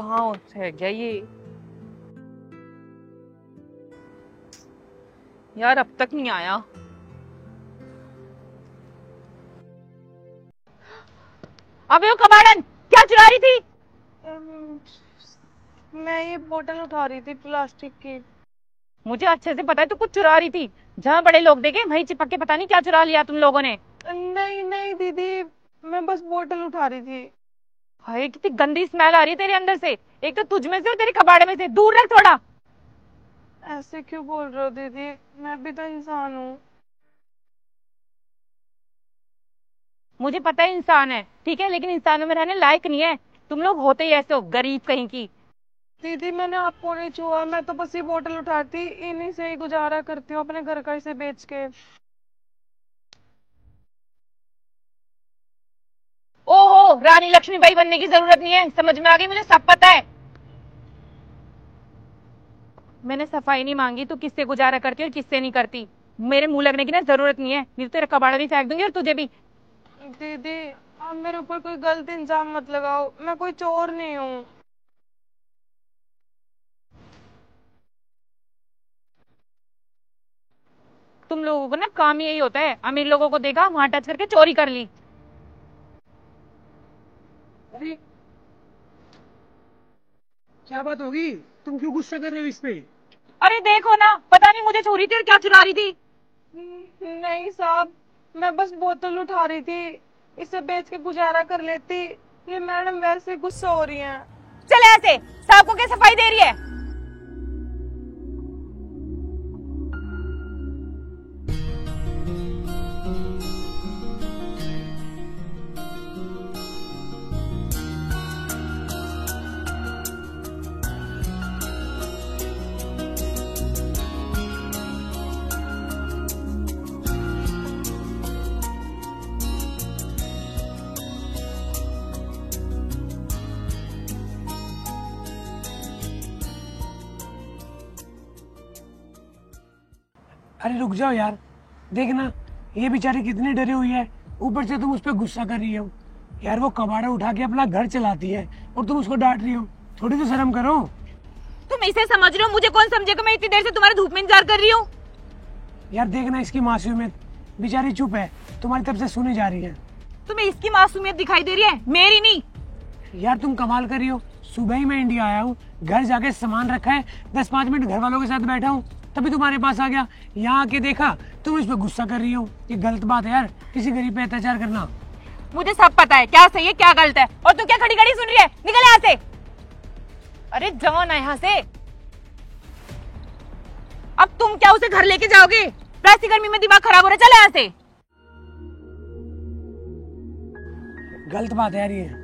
कहाँ है क्या ये यार, अब तक नहीं आया। अबे वो कबाड़न, क्या चुरा रही थी? मैं ये बोतल उठा रही थी प्लास्टिक की। मुझे अच्छे से पता है तू कुछ चुरा रही थी। जहाँ बड़े लोग देखे वहीं चिपक के पता नहीं क्या चुरा लिया तुम लोगों ने। नहीं नहीं दीदी, मैं बस बोतल उठा रही थी। हाय, कितनी गंदी स्मेल आ रही है तेरे अंदर से। एक तो तुझ में से और तेरे कबाड़े में से। दूर रख थोड़ा। ऐसे क्यों बोल रहे हो दीदी, मैं भी तो इंसान हूँ। मुझे पता है इंसान है, ठीक है, लेकिन इंसानों में रहने लायक नहीं है। तुम लोग होते ही ऐसे हो, गरीब कहीं की। दीदी मैंने आपको नहीं छुआ, मैं तो बस ये बोतल उठाती, इन्हीं से ही गुजारा करती हूँ अपने घर का इसे बेच के। ओहो, रानी लक्ष्मीबाई बनने की जरूरत नहीं है, समझ में आ गई, मुझे सब पता है। मैंने सफाई नहीं मांगी, तू किससे गुजारा करती और किससे नहीं करती। मेरे मुंह लगने की ना जरूरत नहीं है, नहीं तो तेरा कबाड़ा भी फेंक दूंगी और तुझे भी। दीदी आप मेरे ऊपर कोई गलत इल्जाम मत लगाओ, मैं कोई चोर नहीं हूँ। तुम लोगों को ना काम यही होता है, अमीर लोगों को देखा वहां टच करके चोरी कर ली। अरे क्या बात होगी, तुम क्यों गुस्सा कर रहे हो इस पे? अरे देखो ना, पता नहीं मुझे चोरी थी और क्या चुरा रही थी। नहीं साहब, मैं बस बोतल उठा रही थी, इसे बेच के गुजारा कर लेती। ये मैडम वैसे गुस्सा हो रही हैं। चले ऐसे, साहब को क्या सफाई दे रही है। अरे रुक जाओ यार, देखना ये बेचारी कितनी डरी हुई है, ऊपर से तुम उस पर गुस्सा कर रही हो। यार वो कबाड़ा उठा के अपना घर चलाती है और तुम उसको डांट रही हो, थोड़ी तो शर्म करो। तुम इसे समझ रहे हो, मुझे कौन समझेगा, मैं इतनी देर से तुम्हारे धूप में इंतजार कर रही हूँ। यार देखना इसकी मासूमियत, बेचारी चुप है, तुम्हारी तरफ से सुनी जा रही है। तुम्हें इसकी मासूमियत दिखाई दे रही है, मेरी नहीं। यार तुम कमाल कर रही हो, सुबह ही मैं इंडिया आया हूँ, घर जाके सामान रखा है, 10-5 मिनट घर वालों के साथ बैठा हूँ, तभी तुम्हारे पास आ गया। यहाँ आके देखा तुम इस पे गुस्सा कर रही हो, ये गलत बात है यार, किसी गरीब पे अत्याचार करना। मुझे सब पता है क्या सही है क्या गलत है, और तू क्या खड़ी खड़ी सुन रही है, निकल यहाँ से। अरे जाओ ना यहाँ से। अब तुम क्या उसे घर लेके जाओगे? वैसी गर्मी में दिमाग खराब हो रहा है, चलो यहाँ से। गलत बात है यार ये।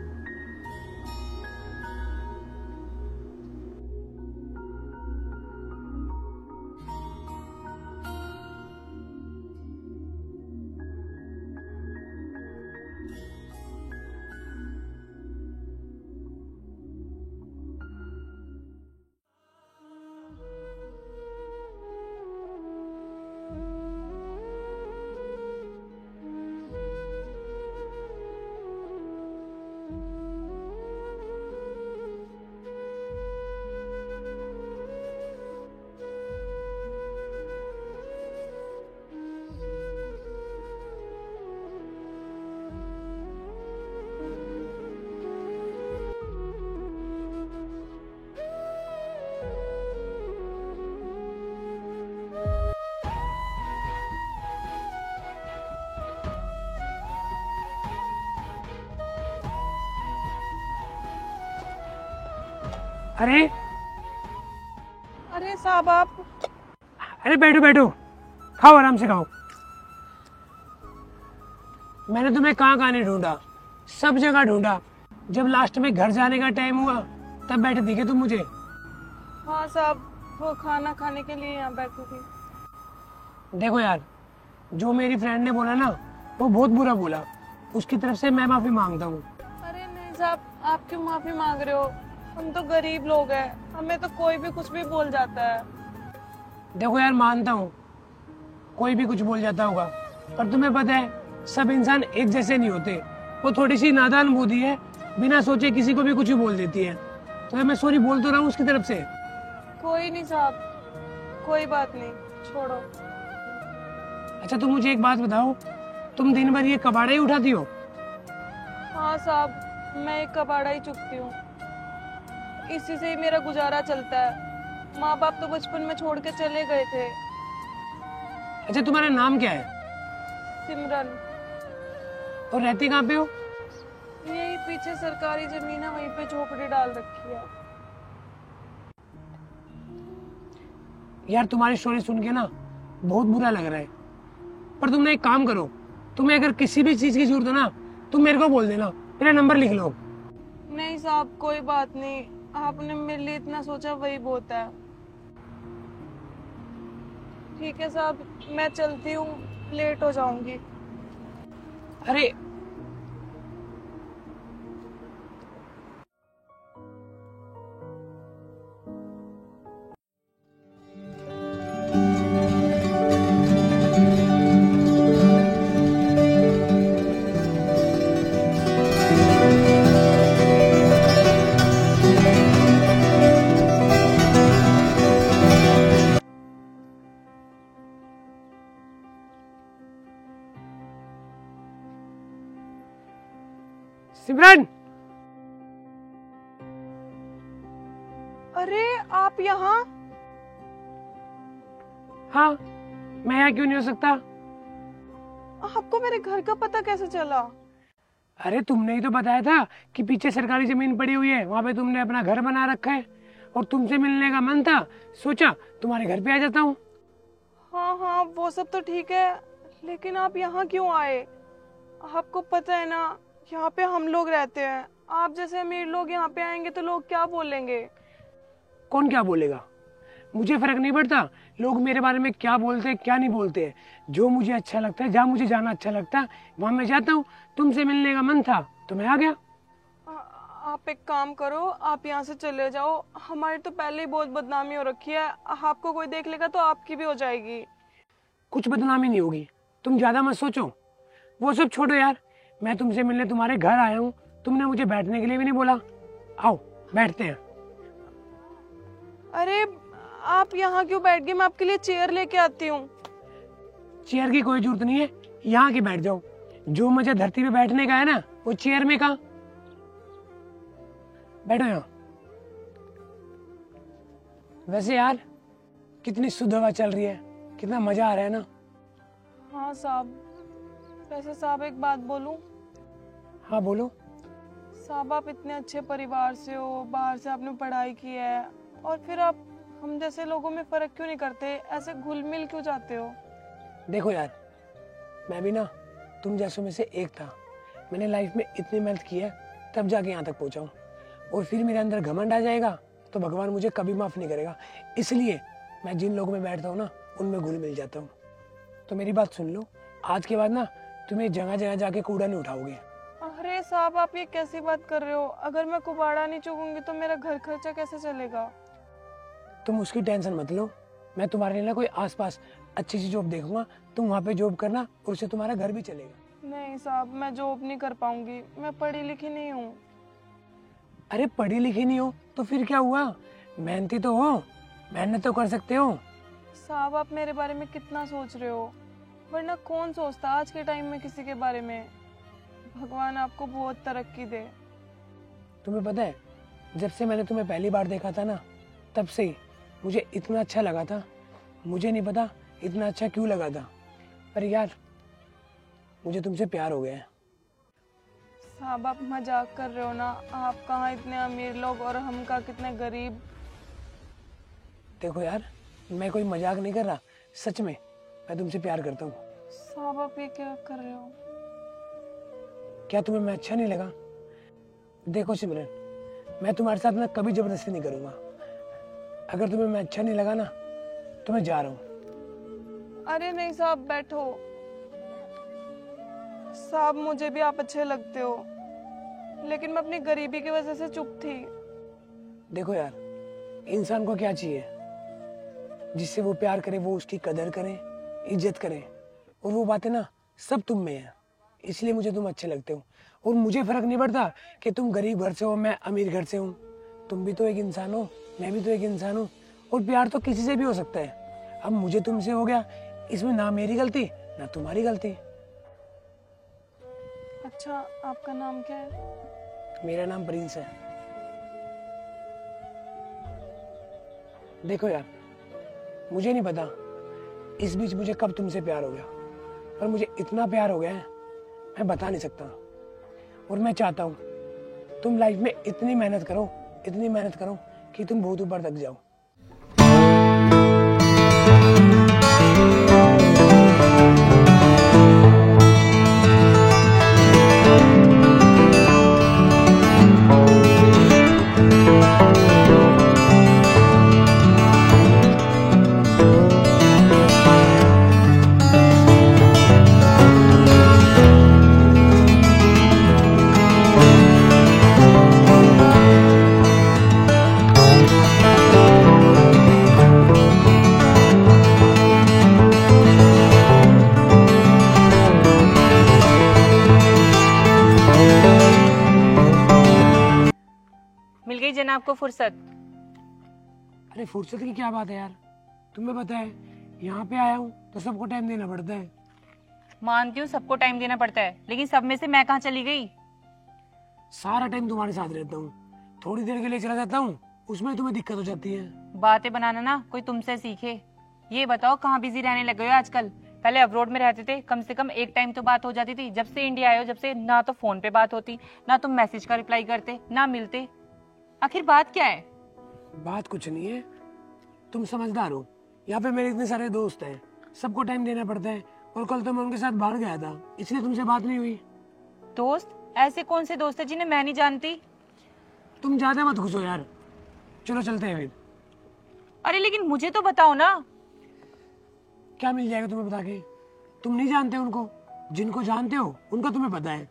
अरे अरे साहब आप। अरे बैठो बैठो, खाओ आराम से खाओ। मैंने तुम्हें कहाँ कहाँ नहीं ढूंढा, सब जगह ढूंढा, जब लास्ट में घर जाने का टाइम हुआ तब बैठे दिखे तुम मुझे। हाँ साहब, वो खाना खाने के लिए यहाँ बैठी थी। देखो यार, जो मेरी फ्रेंड ने बोला ना वो बहुत बुरा बोला, उसकी तरफ से मैं माफी मांगता हूँ। अरे नहीं साहब, आप क्यों माफी मांग रहे हो, हम तो गरीब लोग हैं, हमें तो कोई भी कुछ भी बोल जाता है। देखो यार, मानता हूँ कोई भी कुछ बोल जाता होगा, पर तुम्हें पता है सब इंसान एक जैसे नहीं होते। वो थोड़ी सी नादान बुद्धि है, बिना सोचे किसी को भी कुछ बोल देती है। तो मैं सॉरी बोल तो रहा हूँ उसकी तरफ से। कोई नहीं साहब, कोई बात नहीं, छोड़ो। अच्छा तुम मुझे एक बात बताओ, तुम दिन भर ये कबाड़ा ही उठाती हो? हाँ साहब, मैं एक कबाड़ा ही चुकती हूँ, इसी से ही मेरा गुजारा चलता है। माँ बाप तो बचपन में छोड़ के चले गए थे। अच्छा तुम्हारा नाम क्या है? सिमरन। और रहती कहाँ पे हो? यही पीछे सरकारी जमीन है, वहीं पे झोपड़ी डाल रखी है। यार तुम्हारी स्टोरी सुन के ना बहुत बुरा लग रहा है, पर तुम ना एक काम करो, तुम्हें अगर किसी भी चीज की जरूरत हो ना तुम मेरे को बोल देना, मेरा नंबर लिख लो। नहीं साहब, कोई बात नहीं, आपने मेरे लिए इतना सोचा वही बहुत है। ठीक है साहब, मैं चलती हूँ, लेट हो जाऊंगी। अरे सिमरन, अरे आप यहाँ? हाँ मैं यहाँ क्यों नहीं हो सकता? आपको मेरे घर का पता कैसे चला? अरे तुमने ही तो बताया था कि पीछे सरकारी जमीन पड़ी हुई है, वहां पे तुमने अपना घर बना रखा है और तुमसे मिलने का मन था, सोचा तुम्हारे घर पे आ जाता हूँ। हाँ हाँ, वो सब तो ठीक है, लेकिन आप यहाँ क्यों आए? आपको पता है ना, यहाँ पे हम लोग रहते हैं। आप जैसे अमीर लोग यहाँ पे आएंगे तो लोग क्या बोलेंगे? कौन क्या बोलेगा, मुझे फर्क नहीं पड़ता लोग मेरे बारे में क्या बोलते हैं क्या नहीं बोलते हैं। जो मुझे अच्छा लगता है, जहाँ मुझे जाना अच्छा लगता है वहां मैं जाता हूँ। तुमसे मिलने का मन था तो मैं आ गया। आप एक काम करो, आप यहाँ से चले जाओ। हमारी तो पहले ही बहुत बदनामी हो रखी है, आपको कोई देख लेगा तो आपकी भी हो जाएगी। कुछ बदनामी नहीं होगी, तुम ज्यादा मत सोचो। वो सब छोड़ो यार, मैं तुमसे मिलने तुम्हारे घर आया हूँ, तुमने मुझे बैठने के लिए भी नहीं बोला। आओ बैठते हैं। अरे आप यहाँ क्यों बैठ गए? मैं आपके लिए चेयर लेके आती हूँ। चेयर की कोई जरूरत नहीं है, यहाँ के बैठ जाओ। जो मजा धरती पे बैठने का है ना वो चेयर में कहा। बैठो यहाँ। वैसे यार कितनी शुद्ध हवा चल रही है, कितना मजा आ रहा है ना। हाँ साहब, वैसे साहब एक बात बोलूं? हाँ बोलो। साहब आप इतने अच्छे परिवार से हो, बाहर से आपने पढ़ाई की है, और फिर आप हम जैसे लोगों में फर्क क्यों नहीं करते? ऐसे घुल मिल क्यों जाते हो? देखो यार, मैं भी ना तुम जैसों में से एक था। मैंने लाइफ में इतनी मेहनत की है तब जाके यहाँ तक पहुँचा हूँ, और फिर मेरे अंदर घमंड आ जाएगा तो भगवान मुझे कभी माफ नहीं करेगा। इसलिए मैं जिन लोगों में बैठता हूँ ना उनमें घुल मिल जाता हूँ। तो मेरी बात सुन लो, आज के बाद ना तुम्हें जगह जगह जाके कूड़ा नहीं उठाओगे। अरे साहब आप ये कैसी बात कर रहे हो? अगर मैं कुबाड़ा नहीं चुकूंगी तो मेरा घर खर्चा कैसे चलेगा? तुम उसकी टेंशन मत लो, मैं तुम्हारे लिए ना कोई आसपास अच्छी सी जॉब देखूंगा, तुम वहाँ पे जॉब करना और उससे तुम्हारा घर भी चलेगा। नहीं साहब, मैं जॉब नहीं कर पाऊंगी, मैं पढ़ी लिखी नहीं हूँ। अरे पढ़ी लिखी नहीं हो तो फिर क्या हुआ, मेहनती तो हो, मेहनत तो कर सकते हो। साहब आप मेरे बारे में कितना सोच रहे हो, वरना कौन सोचता आज के टाइम में किसी के बारे में। भगवान आपको बहुत तरक्की दे। तुम्हें पता है, जब से मैंने तुम्हें पहली बार देखा था ना तब से ही मुझे इतना अच्छा लगा था। मुझे नहीं पता इतना अच्छा क्यों लगा था, पर यार मुझे तुमसे प्यार हो गया है। साहब आप मजाक कर रहे हो ना? आप कहाँ इतने अमीर लोग और हम कहाँ कितने गरीब। देखो यार, मैं कोई मजाक नहीं कर रहा, सच में मैं तुमसे प्यार करता हूँ। साहब आप ये क्या कर रहे हो? क्या तुम्हें मैं अच्छा नहीं लगा? देखो सिमरन, मैं तुम्हारे साथ ना कभी जबरदस्ती नहीं करूंगा। अगर तुम्हें मैं अच्छा नहीं लगा ना तो मैं जा रहा हूँ। अरे नहीं साहब, बैठो। साहब मुझे भी आप अच्छे लगते हो, लेकिन मैं अपनी गरीबी की वजह से चुप थी। देखो यार, इंसान को क्या चाहिए, जिससे वो प्यार करे, वो उसकी कदर करे, इज्जत करे, और वो बातें ना सब तुम में है। इसलिए मुझे तुम अच्छे लगते हो, और मुझे फर्क नहीं पड़ता कि तुम गरीब घर से हो, मैं अमीर घर से हूँ। तुम भी तो एक इंसान हो, मैं भी तो एक इंसान हूँ, और प्यार तो किसी से भी हो सकता है। अब मुझे तुमसे हो गया, इसमें ना मेरी गलती ना तुम्हारी गलती। अच्छा, आपका नाम क्या है? मेरा नाम प्रिंस है। देखो यार, मुझे नहीं पता इस बीच मुझे कब तुमसे प्यार हो गया, पर मुझे इतना प्यार हो गया है मैं बता नहीं सकता। और मैं चाहता हूँ तुम लाइफ में इतनी मेहनत करो, इतनी मेहनत करो कि तुम बहुत ऊपर तक जाओ। मिल गई जनाब को फुर्सत? अरे फुर्सत की क्या बात है यार, तुम्हें पता है यहाँ पे आया हूँ तो सबको टाइम देना पड़ता है। मानती हूँ सबको टाइम देना पड़ता है, लेकिन सब में से मैं कहाँ चली गई? सारा टाइम तुम्हारे साथ रहता हूँ, थोड़ी देर के लिए चला जाता हूँ, उसमें तुम्हें दिक्कत हो जाती है। बातें बनाना ना कोई तुमसे सीखे। ये बताओ कहाँ बिजी रहने लग गए हो आजकल? पहले अब्रोड में रहते थे, कम से कम एक टाइम तो बात हो जाती थी। जब से इंडिया आए हो, जब से ना तो फोन पे बात होती, ना तुम मैसेज का रिप्लाई करते, ना मिलते। आखिर बात क्या है? बात कुछ नहीं है, तुम समझदार हो। यहाँ पे मेरे इतने सारे दोस्त हैं, सबको टाइम देना पड़ता है, और कल तो मैं उनके साथ बाहर गया था, इसलिए तुमसे बात नहीं हुई। दोस्त? ऐसे कौन से दोस्त है जिन्हें मैं नहीं जानती? तुम ज्यादा मत घुसो यार, चलो चलते हैं फिर। अरे लेकिन मुझे तो बताओ ना। क्या मिल जाएगा तुम्हें बता के? तुम नहीं जानते उनको, जिनको जानते हो उनका तुम्हें पता है।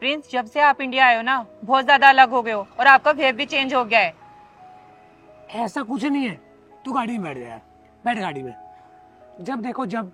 प्रिंस, जब से आप इंडिया आए हो ना, बहुत ज्यादा अलग हो गए हो और आपका बिहेव भी चेंज हो गया है। ऐसा कुछ नहीं है, तू गाड़ी में बैठ जा यार, बैठ गाड़ी में। जब देखो जब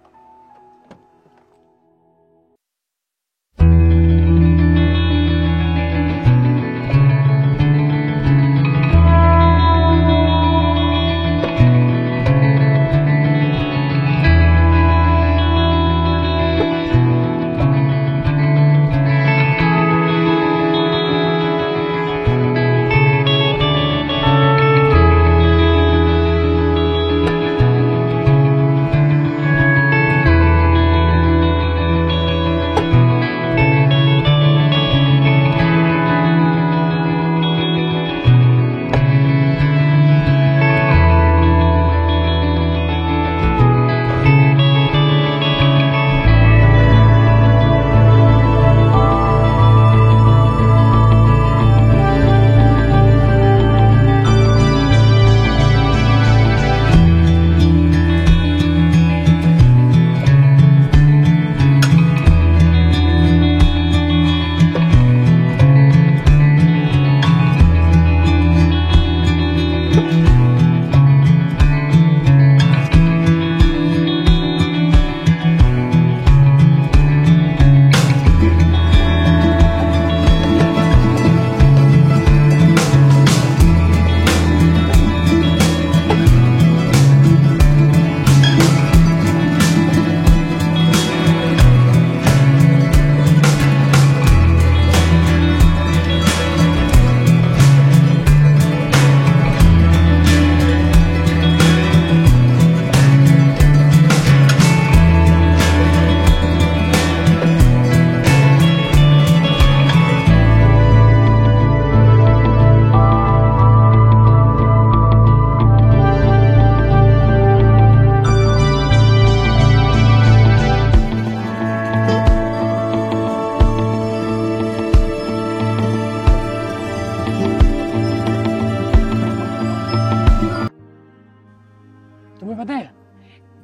तुम्हें पता है,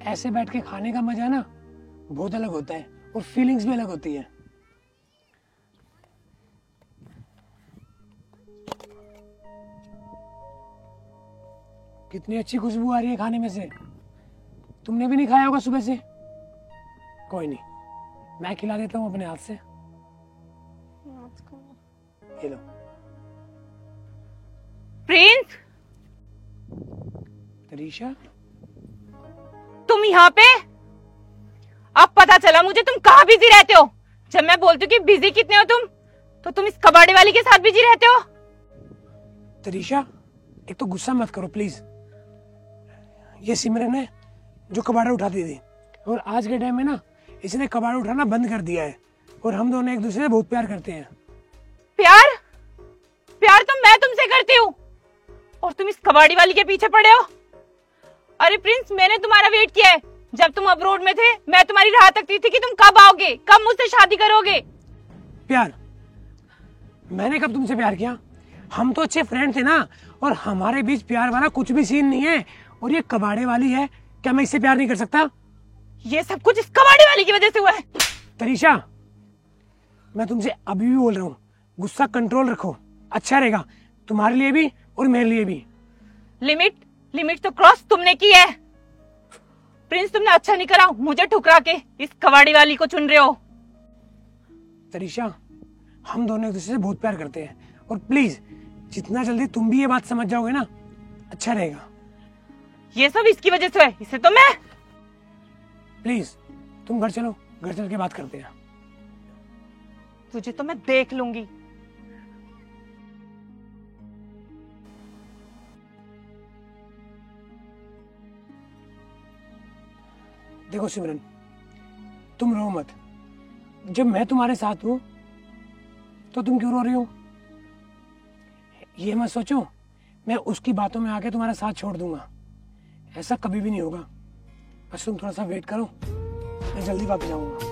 ऐसे बैठ के खाने का मजा ना बहुत अलग होता है, और फीलिंग्स भी अलग होती है। कितनी अच्छी खुशबू आ रही है खाने में से। तुमने भी नहीं खाया होगा सुबह से? कोई नहीं, मैं खिला देता हूँ अपने हाथ से। ये लो। प्रिंस, तरीशा, तुम यहाँ पे? अब पता चला मुझे तुम कहाँ बिजी रहते हो। जब मैं बोलती हूँ कि बिजी कितने हो तुम, तो तुम इस कबाड़ी वाली के साथ बिजी रहते हो। तरीशा, एक तो गुस्सा मत करो प्लीज। ये सिमरन है जो कबाड़ा उठाती थी, और आज के टाइम में ना इसने कबाड़ा उठाना बंद कर दिया है, और हम दोनों एक दूसरे से बहुत प्यार करते हैं। प्यार? प्यार तो मैं तुमसे करती हूँ, और तुम इस कबाड़ी वाली के पीछे पड़े हो। अरे प्रिंस, मैंने तुम्हारा वेट किया है। जब तुम अब्रोड में थे, मैं तुम्हारी राह तकती थी कि तुम कब आओगे, कब मुझसे शादी करोगे। प्यार? मैंने कब तुमसे प्यार किया? हम तो अच्छे फ्रेंड थे ना, और हमारे बीच प्यार वाला कुछ भी सीन नहीं है। और ये कबाड़े वाली है, क्या मैं इससे प्यार नहीं कर सकता? ये सब कुछ इस कबाड़ी वाली की वजह से हुआ है। तरीशा, मैं तुमसे अभी भी बोल रहा हूँ, गुस्सा कंट्रोल रखो, अच्छा रहेगा तुम्हारे लिए भी और मेरे लिए भी। लिमिट तो क्रॉस तुमने की है। प्रिंस, तुमने अच्छा नहीं करा मुझे ठुकरा के इस कबाड़ी वाली को चुन रहे हो। तरीशा, हम दोनों एक दूसरे से बहुत प्यार करते हैं, और प्लीज जितना जल्दी तुम भी ये बात समझ जाओगे ना, अच्छा रहेगा। ये सब इसकी वजह से है, इसे तो मैं। प्लीज तुम घर चलो, घर चल के बात करते हैं। तुझे तो मैं देख लूंगी। देखो सिमरन, तुम रो मत। जब मैं तुम्हारे साथ हूं तो तुम क्यों रो रही हो? ये मत सोचो मैं उसकी बातों में आके तुम्हारा साथ छोड़ दूंगा, ऐसा कभी भी नहीं होगा। बस तुम थोड़ा सा वेट करो, मैं जल्दी वापस आऊंगा।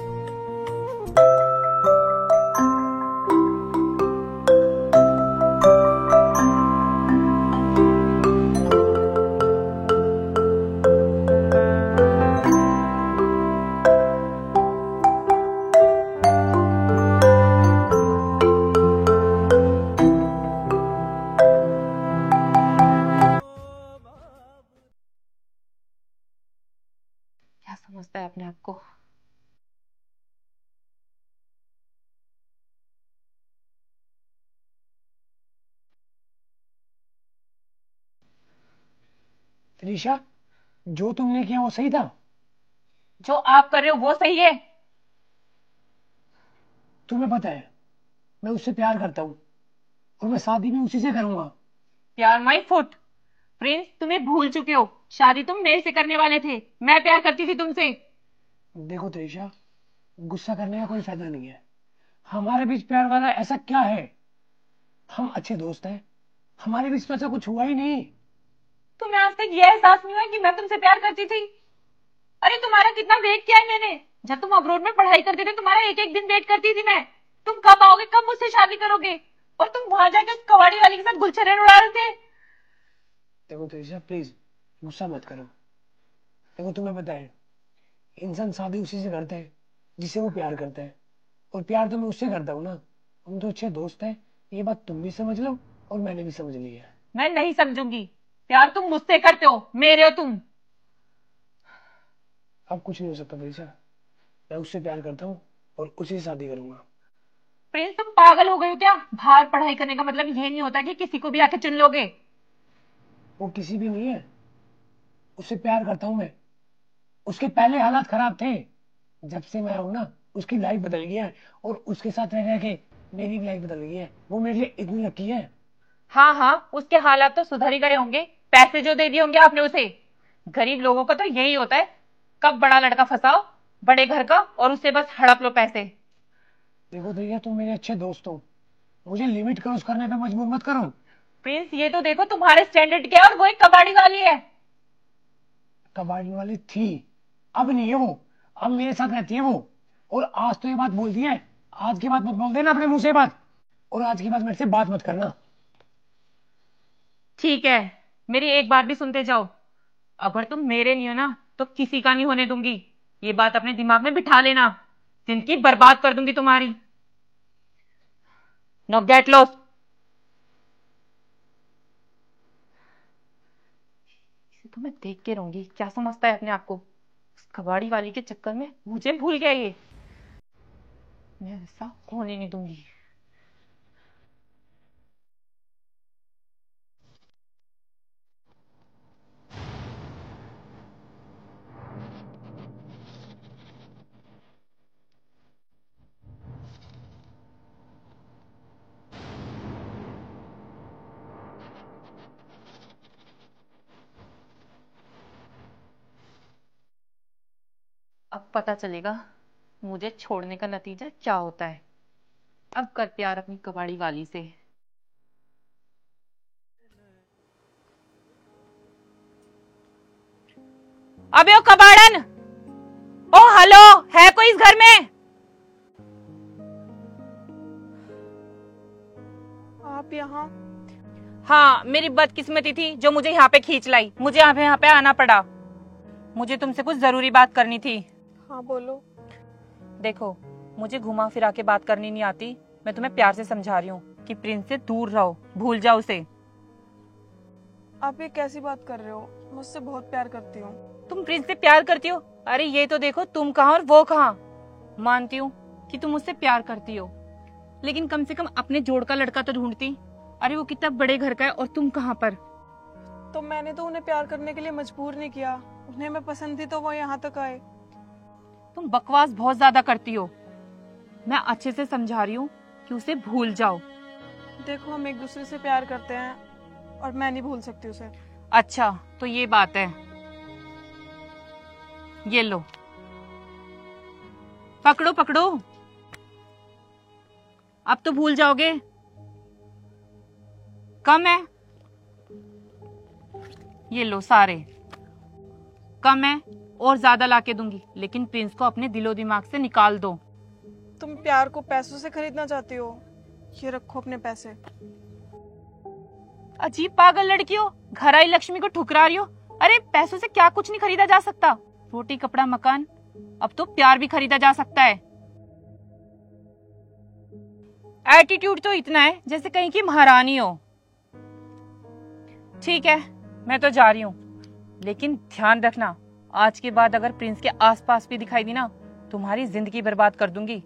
क्या समझता है अपने आप को? तरीशा, जो तुमने किया वो सही था? जो आप कर रहे हो वो सही है। तुम्हें पता है मैं उससे प्यार करता हूँ, और मैं शादी भी उसी से करूंगा। प्यार माई फुट। प्रिंस, तुम्हें भूल चुके हो, शादी तुम मेरे से करने वाले थे। मैं प्यार करती थी तुमसे। देखो तरीशा, गुस्सा करने का कोई फायदा नहीं है। हमारे बीच प्यार वाला ऐसा क्या है? हम अच्छे दोस्त हैं, हमारे बीच में ऐसा कुछ हुआ ही नहीं। तुम्हें आज तक ये एहसास नहीं हुआ कि मैं तुमसे प्यार करती थी? अरे तुम्हारा कितना वेट किया है मैंने। जब तुम अब्रोड में पढ़ाई करते थे, तुम्हारा एक एक दिन वेट करती थी मैं। तुम कब आओगे, कब मुझसे शादी करोगे, और तुम वहां जाकर उस कबाड़ी वाली के साथ गुलछर्रे उड़ा रहे थे। देखो तरीशा, प्लीज गुस्सा मत करो। देखो तुम्हें पता है इंसान शादी उसी से करता है जिसे वो प्यार करता है, और प्यार तो मैं उससे करता हूँ ना। हम तो अच्छे दोस्त हैं, ये बात तुम भी समझ लो और मैंने भी समझ ली है। मैं नहीं समझूंगी। प्यार तुम मुझसे करते हो, मेरे हो तुम। अब कुछ नहीं हो सकता तरीशा, मैं उससे प्यार करता हूँ और उसी से शादी करूंगा। प्रिंस, तुम पागल हो गए हो क्या? बाहर पढ़ाई करने का मतलब ये नहीं होता कि किसी को भी आके चुन लोगे। वो किसी भी नहीं है, उससे प्यार करता हूँ मैं। उसके पहले हालात खराब थे, जब से मैं हूं ना उसकी लाइफ बदल गई है, और उसके साथ रह रह के मेरी भी लाइफ बदल गई है। वो मेरे लिए इतनी लकी है। हाँ हाँ, उसके हालात तो सुधर ही गए होंगे, पैसे जो दे दिए होंगे आपने उसे। गरीब लोगों का तो यही होता है, कब बड़ा लड़का फंसाओ बड़े घर का, और उससे बस हड़प लो पैसे। देखो भैया, तुम मेरे अच्छे दोस्त हो, मुझे लिमिट क्रॉस करने पे मजबूर मत करो। प्रिंस, ये तो देखो तुम्हारे स्टैंडर्ड क्या है, और वो एक कबाड़ी वाली है। कबाड़ी वाली थी, अब नहीं है वो। अब मेरे साथ रहती है वो, और आज तो ये बात बोल दी है। आज की बात मत बोल देना अपने मुंह से बात, और आज की बात मेरे से बात मत करना। ठीक है, मेरी एक बात भी सुनते जाओ। अगर तुम मेरे नहीं हो ना, तो किसी का नहीं होने दूंगी। ये बात अपने दिमाग में बिठा लेना, जिंदगी बर्बाद कर दूंगी तुम्हारी। Know get lost. इसे तो मैं देख के रहूंगी, क्या समझता है अपने आप को। उस कबाड़ी वाली के चक्कर में मुझे भूल गया ये। मैं ऐसा होने नहीं दूंगी। पता चलेगा मुझे छोड़ने का नतीजा क्या होता है। अब कर प्यार अपनी कबाड़ी वाली से। अबे ओ कबाड़न, ओ हेलो, है कोई इस घर में? आप यहाँ? हाँ, मेरी बदकिस्मती थी जो मुझे यहाँ पे खींच लाई। मुझे यहाँ पे आना पड़ा। मुझे तुमसे कुछ जरूरी बात करनी थी। हाँ बोलो। देखो, मुझे घुमा फिरा के बात करनी नहीं आती। मैं तुम्हें प्यार से समझा रही हूँ कि प्रिंस से दूर रहो, भूल जाओ उसे। आप ये कैसी बात कर रहे हो? मुझसे बहुत प्यार करती हूँ। तुम प्रिंस से प्यार करती हो? अरे ये तो देखो, तुम कहाँ और वो कहाँ। मानती हूँ कि तुम मुझसे प्यार करती हो, लेकिन कम से कम अपने जोड़ का लड़का तो ढूंढती। अरे वो कितना बड़े घर का है और तुम कहाँ पर। तो मैंने तो उन्हें प्यार करने के लिए मजबूर नहीं किया। उन्हें मैं पसंद थी तो वो यहाँ तक आए। तुम बकवास बहुत ज्यादा करती हो। मैं अच्छे से समझा रही हूँ कि उसे भूल जाओ। देखो, हम एक दूसरे से प्यार करते हैं और मैं नहीं भूल सकती उसे। अच्छा, तो ये बात है। ये लो, पकड़ो पकड़ो। अब तो भूल जाओगे। कम है? ये लो सारे। कम है और ज्यादा लाके दूंगी, लेकिन प्रिंस को अपने दिलो दिमाग से निकाल दो। तुम प्यार को पैसों से खरीदना चाहती हो? ये रखो अपने पैसे। अजीब पागल लड़की हो, घर आई लक्ष्मी को ठुकरा रही हो। अरे पैसों से क्या कुछ नहीं खरीदा जा सकता। रोटी कपड़ा मकान, अब तो प्यार भी खरीदा जा सकता है। एटीट्यूड तो इतना है जैसे कहीं की महारानी हो। ठीक है, मैं तो जा रही हूँ, लेकिन ध्यान रखना, आज के बाद अगर प्रिंस के आसपास भी दिखाई दी ना, तुम्हारी जिंदगी बर्बाद कर दूंगी।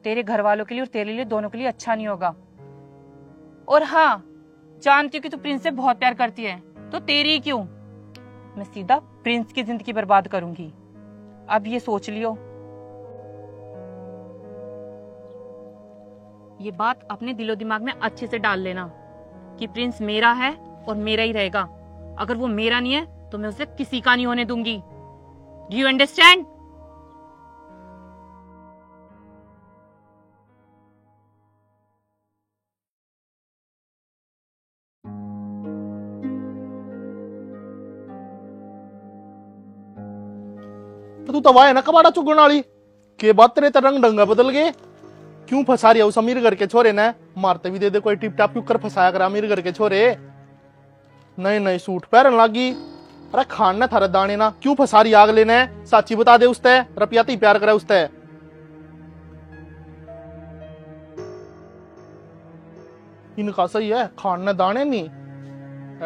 तेरे घर वालों के लिए और तेरे लिए, दोनों के लिए अच्छा नहीं होगा। और हाँ, जानती हूँ कि तू प्रिंस से बहुत प्यार करती है, तो तेरी ही क्यों, मैं सीधा प्रिंस की जिंदगी बर्बाद करूंगी। अब ये सोच लियो। ये बात अपने दिलो दिमाग में अच्छे से डाल लेना कि प्रिंस मेरा है और मेरा ही रहेगा। अगर वो मेरा नहीं है तो मैं उसे किसी का नहीं होने दूंगी। Do you understand? तू तवा है ना कबाड़ा चुगण वाली के बाद तेरे तो रंग ढंगा बदल गए। क्यों फंसा रही है उस अमीर घर के छोरे ने? मारते भी दे दे कोई टिप टाप, क्यों कर फंसाया कर अमीर घर के छोरे? नए नए सूट पहन लागी। अरे खान ने थारे दाने ना, क्यों फंसा रही आग लेने? साची बता दे उसते, रुपया तो ही प्यार करे उसते। इनका सही है, खान ने दाने नहीं।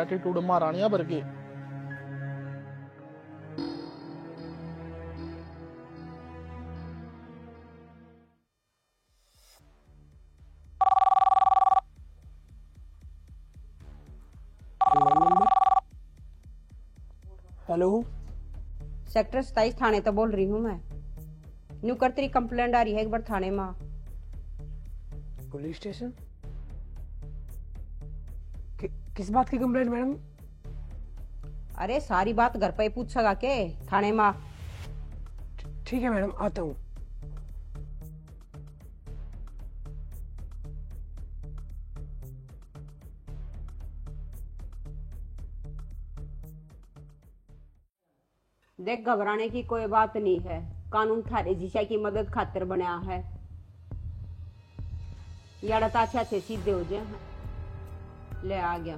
एटीट्यूड महारानिया भर के। हेलो, सेक्टर 27 थाने तो बोल रही हूँ मैं। न्यू कर तेरी कंप्लेंट आ रही है एक बार थाने में। Police station? किस बात की कंप्लेंट मैडम? अरे सारी बात घर पे ही पूछ सका के थाने में। ठीक है मैडम, आता हूँ। देख, घबराने की कोई बात नहीं है। कानून थारे जिशा की मदद खातिर बनाया है। यार अच्छे अच्छे सीधे हो जाए। ले आ गया।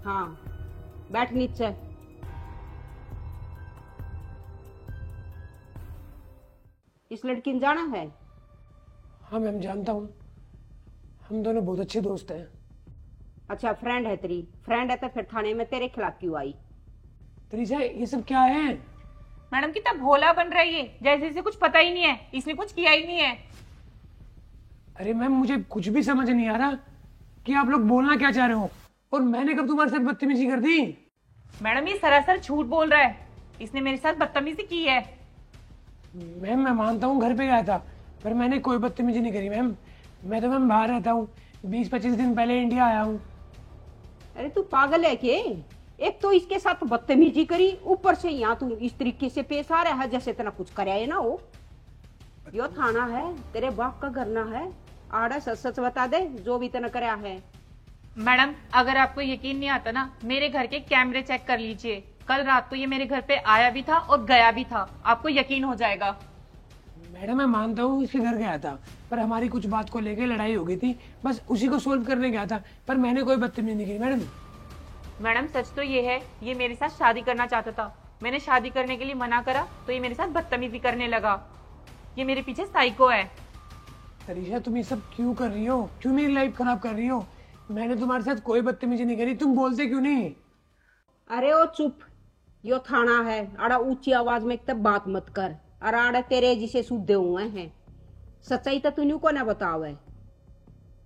हाँ, बैठ नीचे। इस लड़की ने जाना है? हाँ मैम, जानता हूँ। हम दोनों बहुत अच्छे दोस्त हैं। अच्छा, फ्रेंड है तेरी? फ्रेंड है तो फिर थाने में तेरे खिलाफ क्यों आई? त्रिजा, ये सब क्या है? मैडम कितना भोला बन रही है, जैसे इसे कुछ पता ही नहीं है, इसने कुछ किया ही नहीं है। अरे मैम, मुझे कुछ भी समझ नहीं आ रहा कि आप लोग बोलना क्या चाह रहे हो, और मैंने कब तुम्हारे साथ बदतमीजी कर दी? मैडम ये सरासर झूठ बोल रहा है, इसने मेरे साथ बदतमीजी की है। मैम मैं मानता हूँ घर पे गया था, पर मैंने कोई बदतमीजी नहीं करी मैम। मैं तो मैम बाहर रहता हूँ, 20-25 दिन पहले इंडिया आया हूँ। अरे तू पागल है के? एक तो इसके साथ बदतमीजी करी, ऊपर से यहाँ तू इस तरीके से पेश आ रहा है जैसे तेना कुछ कराया है ना हो। यो थाना है, तेरे बाप का घर ना है। आड़ा सच सच बता दे जो भी तेना कराया है। मैडम अगर आपको यकीन नहीं आता ना, मेरे घर के कैमरे चेक कर लीजिए। कल रात को ये मेरे घर पे आया भी था और गया भी था, आपको यकीन हो जाएगा। मैडम मैं मानता हूँ इसके घर गया था, पर हमारी कुछ बात को लेके लड़ाई हो गई थी, बस उसी को सोल्व करने गया था, पर मैंने कोई बदतमीजी नहीं की मैडम। मैडम सच तो ये है, ये मेरे साथ शादी करना चाहता था। मैंने शादी करने के लिए मना करा तो ये मेरे साथ बदतमीजी करने लगा। ये मेरे पीछे साइको है। तरीशा तुम ये सब क्यों कर रही हो? क्यों मेरी लाइफ खराब कर रही हो? मैंने तुम्हारे साथ कोई बदतमीजी नहीं करी, तुम बोलते क्यों नहीं? अरे ओ चुप, यो थाना है। आड़ा ऊंची आवाज में तब बात मत कर। अरे आड़ा तेरे जिसे सूधे हुए हैं, सच्चाई तो तू को ना बतावे।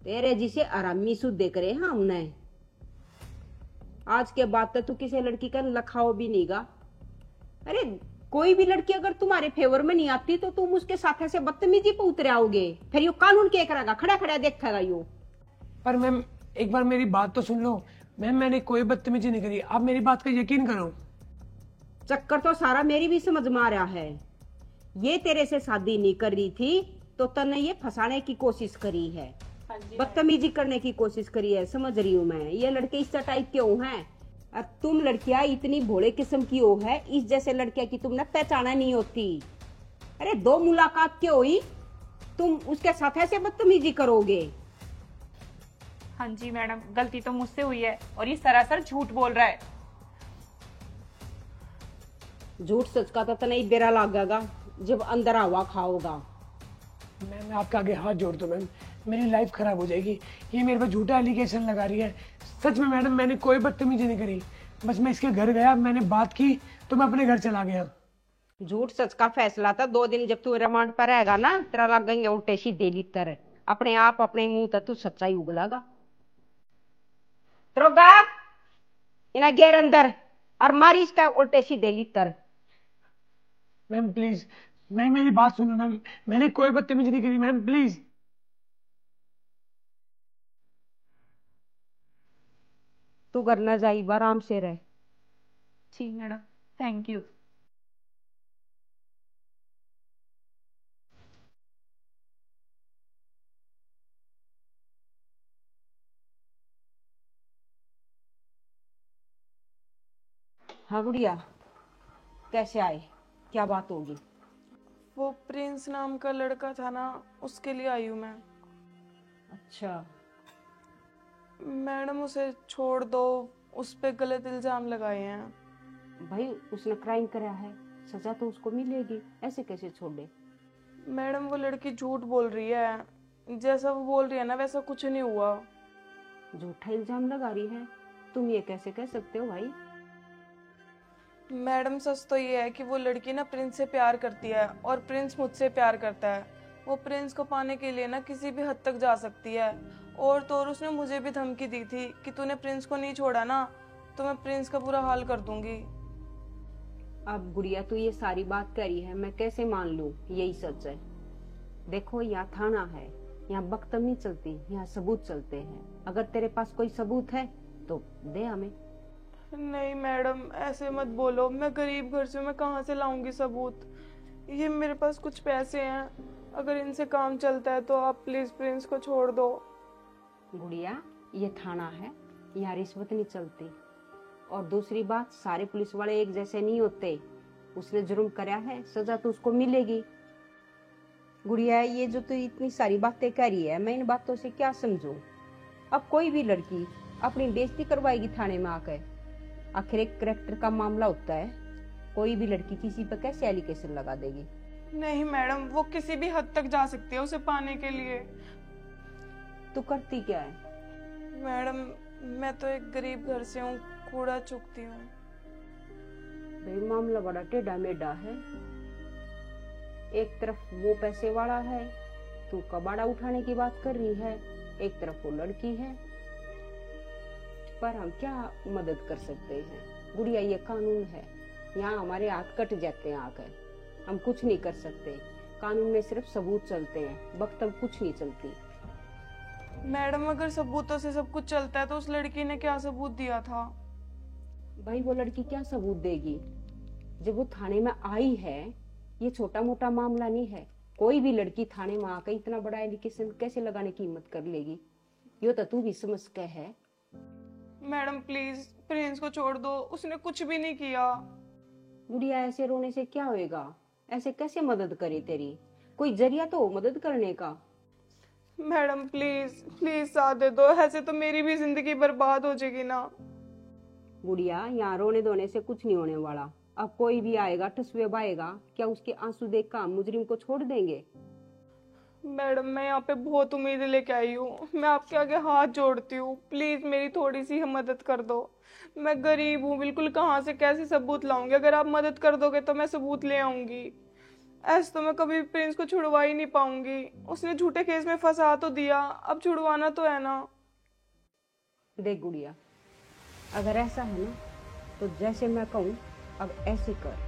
तेरे जिसे आरामी सूधे करे हमने। आज के बाद तो तू किसी लड़की का लखाओ भी नहीं गा। अरे कोई भी लड़की अगर तुम्हारे फेवर में नहीं आती तो तुम उसके साथ ऐसे बदतमीजी पे उतरे आओगे, फिर यो कानून क्या करेगा? खड़ा खड़ा देखेगा यो। पर मैम एक बार मेरी बात तो सुन लो। मैम मैंने कोई बदतमीजी नहीं करी, आप मेरी बात का यकीन करो। चक्कर तो सारा मेरी भी समझ में आ रहा है। ये तेरे से शादी नहीं कर रही थी तो तने ये फंसाने की कोशिश करी है, बदतमीजी करने की कोशिश करी है। समझ रही हूँ मैं, ये लड़के इस टाइप के हो हैं। और तुम लड़कियां इतनी भोले किस्म की हो है, इस जैसे लड़के की तुमने पहचाना नहीं होती। अरे 2 मुलाकात के हुई, तुम उसके साथ ऐसे बदतमीजी करोगे? हाँ जी मैडम, गलती तो मुझसे हुई है और ये सरासर झूठ बोल रहा है। झूठ सच का तो तने बेरा लागेगा जब अंदर हवा खाओगा। मैं आपके आगे हाथ जोड़ता हूँ मैम, मेरी लाइफ खराब हो जाएगी। ये मेरे पर झूठा एलिगेशन लगा रही है। सच में मैडम मैंने कोई बदतमीजी नहीं करी, बस मैं इसके घर गया, मैंने बात की तो मैं अपने घर चला गया। झूठ सच का फैसला था। 2 दिन जब तू रिमांड पर रहेगा ना, तेरा लगेंगे उल्टे सीधे लितर। अपने आप अपने मुंह तक तू सच्चाई उगलागा। त्रोगा इना गेर अंदर और मारी इसका उल्टे सीधे लितर। मैम प्लीज, मैम मेरी बात सुनो ना, मैंने कोई बदतमीजी नहीं करी मैम, प्लीज। तू घर न जाई, आराम से रह। जी मैडम, थैंक यू। हाँ गुड़िया, कैसे आए? क्या बात होगी? वो प्रिंस नाम का लड़का था ना, उसके लिए आई हूँ मैं। अच्छा, मैडम उसे छोड़ दो, उस पे गलत इल्जाम लगाए हैं। भाई उसने क्राइम करा है, सजा तो उसको मिलेगी, ऐसे कैसे छोड़ दे? मैडम वो लड़की झूठ बोल रही है, जैसा वो बोल रही है ना वैसा कुछ नहीं हुआ। झूठा इल्जाम लगा रही है, तुम ये कैसे कह सकते हो भाई? मैडम सच तो ये है कि वो लड़की ना प्रिंस से प्यार करती है और प्रिंस मुझसे प्यार करता है। वो प्रिंस को पाने के लिए ना किसी भी हद तक जा सकती है। और तो और उसने मुझे भी धमकी दी थी कि तूने प्रिंस को नहीं छोड़ा ना तो मैं प्रिंस का बुरा हाल कर दूंगी। अब गुड़िया तू ये सारी बात करी है, मैं कैसे मान लूं यही सच है? देखो यहाँ थाना है, यहाँ बख्तम नहीं चलती, यहाँ सबूत चलते हैं। अगर तेरे पास कोई सबूत है तो दे हमें। नहीं मैडम ऐसे मत बोलो, मैं गरीब घर से, मैं कहाँ से लाऊंगी सबूत? ये मेरे पास कुछ पैसे हैं, अगर इनसे काम चलता है तो आप प्लीज प्रिंस को छोड़ दो। गुड़िया ये थाना है, यहाँ रिश्वत नहीं चलती। और दूसरी बात, सारे पुलिस वाले एक जैसे नहीं होते। उसने जुर्म करा है, सजा तो उसको मिलेगी। गुड़िया ये जो तू इतनी सारी बातें कह रही है, मैं इन बातों से क्या समझूं? अब कोई भी लड़की अपनी बेइज्जती करवाएगी थाने में आकर? आखिर एक करैक्टर का मामला होता है, कोई भी लड़की किसी पर कैसे एलिगेशन लगा देगी? नहीं मैडम, वो किसी भी हद तक जा सकती है उसे पाने के लिए। तू करती क्या है? मैडम मैं तो एक गरीब घर से हूँ, कूड़ा चुगती हूँ। भाई मामला बड़ा टेढ़ा मेढ़ा है। एक तरफ वो पैसे वाला है, तू कबाड़ा उठाने की बात कर रही है, एक तरफ वो लड़की है। पर हम क्या मदद कर सकते हैं? गुड़िया ये कानून है, यहाँ हमारे हाथ कट जाते हैं आकर। हम कुछ नहीं कर सकते। कानून में सिर्फ सबूत चलते हैं, वक्तव्य कुछ नहीं चलती। मैडम अगर सबूतों से सब कुछ चलता है तो उस लड़की ने क्या सबूत दिया था? भाई वो लड़की क्या सबूत देगी? जब वो थाने में आई है, ये छोटा मोटा मामला नहीं है। कोई भी लड़की थाने में आकर इतना बड़ा एलिगेशन कैसे लगाने की हिम्मत कर लेगी? यो तो तू भी समझ के है। मैडम प्लीज प्रिंस को छोड़ दो, उसने कुछ भी नहीं किया। गुड़िया ऐसे रोने से क्या होएगा? ऐसे कैसे मदद करे तेरी? कोई जरिया तो हो मदद करने का। मैडम प्लीज प्लीज साथ दे दो, ऐसे तो मेरी भी जिंदगी बर्बाद हो जाएगी ना। गुड़िया यहाँ रोने धोने से कुछ नहीं होने वाला। अब कोई भी आएगा ठसवे बाएगा, क्या उसके आंसू देख कर हम मुजरिम को छोड़ देंगे? मैडम मैं यहाँ पे बहुत उम्मीद लेके आई हूँ, मैं आपके आगे हाथ जोड़ती हूँ, प्लीज मेरी थोड़ी सी मदद कर दो। मैं गरीब हूँ बिल्कुल, कहाँ से कैसे सबूत लाऊंगी? अगर आप मदद कर दोगे तो मैं सबूत ले आऊंगी। ऐसे तो मैं कभी प्रिंस को छुड़वा ही नहीं पाऊंगी। उसने झूठे केस में फंसा तो दिया, अब छुड़वाना तो है ना। देख गुड़िया, अगर ऐसा है ना तो जैसे मैं कहूँ अब ऐसे कर।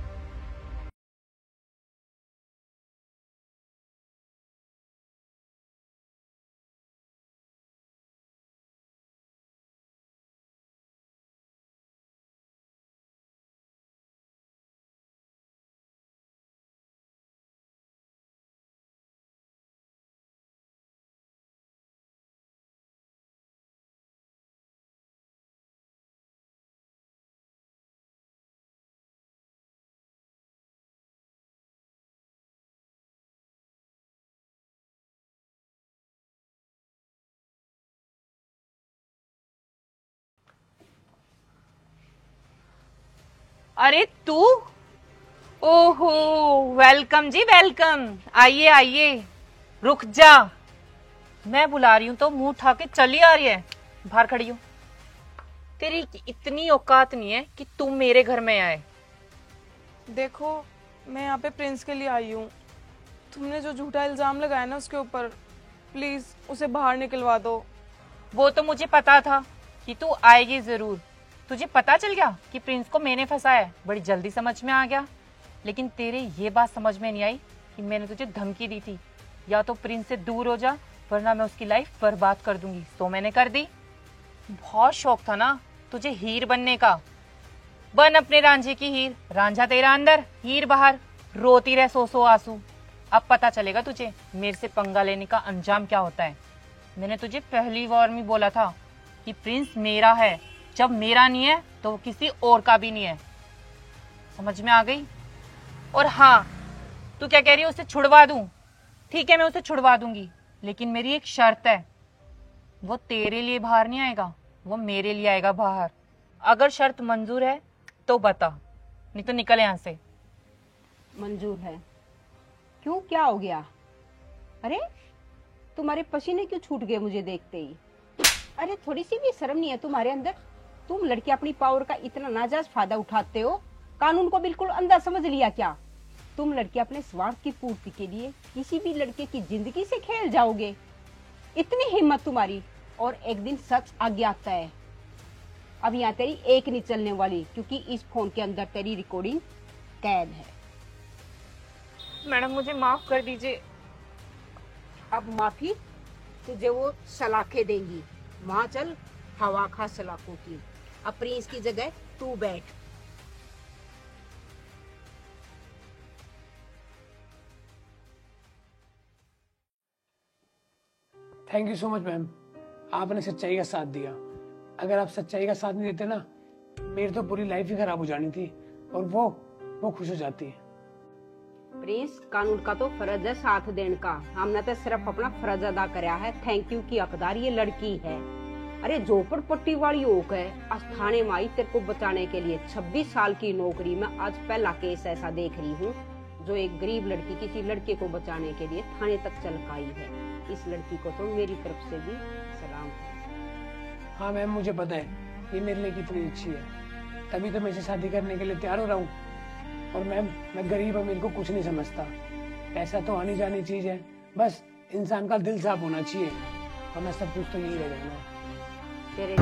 अरे तू, ओहो वेलकम जी वेलकम। आइए आइए, रुक जा, मैं बुला रही हूँ तो मुंह उठा के चली आ रही है। बाहर खड़ी हो, तेरी इतनी औकात नहीं है कि तू मेरे घर में आए। देखो मैं यहाँ पे प्रिंस के लिए आई हूँ। तुमने जो झूठा इल्जाम लगाया ना उसके ऊपर, प्लीज उसे बाहर निकलवा दो। वो तो मुझे पता था कि तू आएगी जरूर। तुझे पता चल गया कि प्रिंस को मैंने फंसाया है, बड़ी जल्दी समझ में आ गया। लेकिन तेरे ये बात समझ में नहीं आई कि मैंने तुझे धमकी दी थी, या तो प्रिंस से दूर हो जा वरना मैं उसकी लाइफ बर्बाद कर दूंगी। तो मैंने कर दी। बहुत शौक था ना तुझे हीर बनने का, बन अपने रांझे की हीर। रांझा तेरा अंदर, हीर बाहर, रोती रह सो सो आंसू। अब पता चलेगा तुझे मेरे से पंगा लेने का अंजाम क्या होता है। मैंने तुझे पहली बार में बोला था कि प्रिंस मेरा है, जब मेरा नहीं है तो किसी और का भी नहीं है। समझ में आ गई? और हाँ, तू क्या कह रही है, उसे छुड़वा दूं? ठीक है, मैं उसे छुड़वा दूंगी, लेकिन मेरी एक शर्त है। वो तेरे लिए बाहर नहीं आएगा, वो मेरे लिए आएगा बाहर। अगर शर्त मंजूर है तो बता, नहीं तो निकल यहां से। मंजूर है। क्यों, क्या हो गया? अरे तुम्हारे पसीने क्यों छूट गए मुझे देखते ही? अरे थोड़ी सी भी शर्म नहीं है तुम्हारे अंदर? तुम लड़के अपनी पावर का इतना नाजायज फायदा उठाते हो, कानून को बिल्कुल अंधा समझ लिया क्या? तुम लड़के अपने स्वार्थ की पूर्ति के लिए किसी भी लड़के की जिंदगी से खेल जाओगे? इतनी हिम्मत तुम्हारी, और एक दिन सच आगे आता है। अब यहाँ तेरी एक नहीं चलने वाली, क्योंकि इस फोन के अंदर तेरी रिकॉर्डिंग कैद है। मैडम मुझे माफ कर दीजिए। अब माफी तुझे वो सलाखें देंगी। वहां चल, हवा खा सलाखों की। अब प्रिंस की जगह तू बैठ। Thank you so much ma'am, आपने सच्चाई का साथ दिया। अगर आप सच्चाई का साथ नहीं देते ना, मेरी तो पूरी लाइफ ही खराब हो जानी थी, और वो खुश हो जाती है। प्रिंस, कानून का तो फर्ज है साथ देने का। हमने तो सिर्फ अपना फर्ज अदा कराया है। थैंक यू की हकदार ये लड़की है। अरे झोपड़पट्टी वाली ओक है, आज थाने में आई तेरे को बचाने के लिए। 26 साल की नौकरी में आज पहला केस ऐसा देख रही हूँ जो एक गरीब लड़की किसी लड़के को बचाने के लिए थाने तक चल पाई है। इस लड़की को तो मेरी तरफ से भी सलाम है। हाँ मैम, मुझे पता है ये मेरे लिए कितनी अच्छी है, तभी तो मैं इसे शादी करने के लिए तैयार हो रहा हूँ। और मैम, मैं गरीब अमीर को कुछ नहीं समझता। पैसा तो आनी जानी चीज है, बस इंसान का दिल साफ होना चाहिए, वरना सब कुछ तो यही रह जाना है। तेरे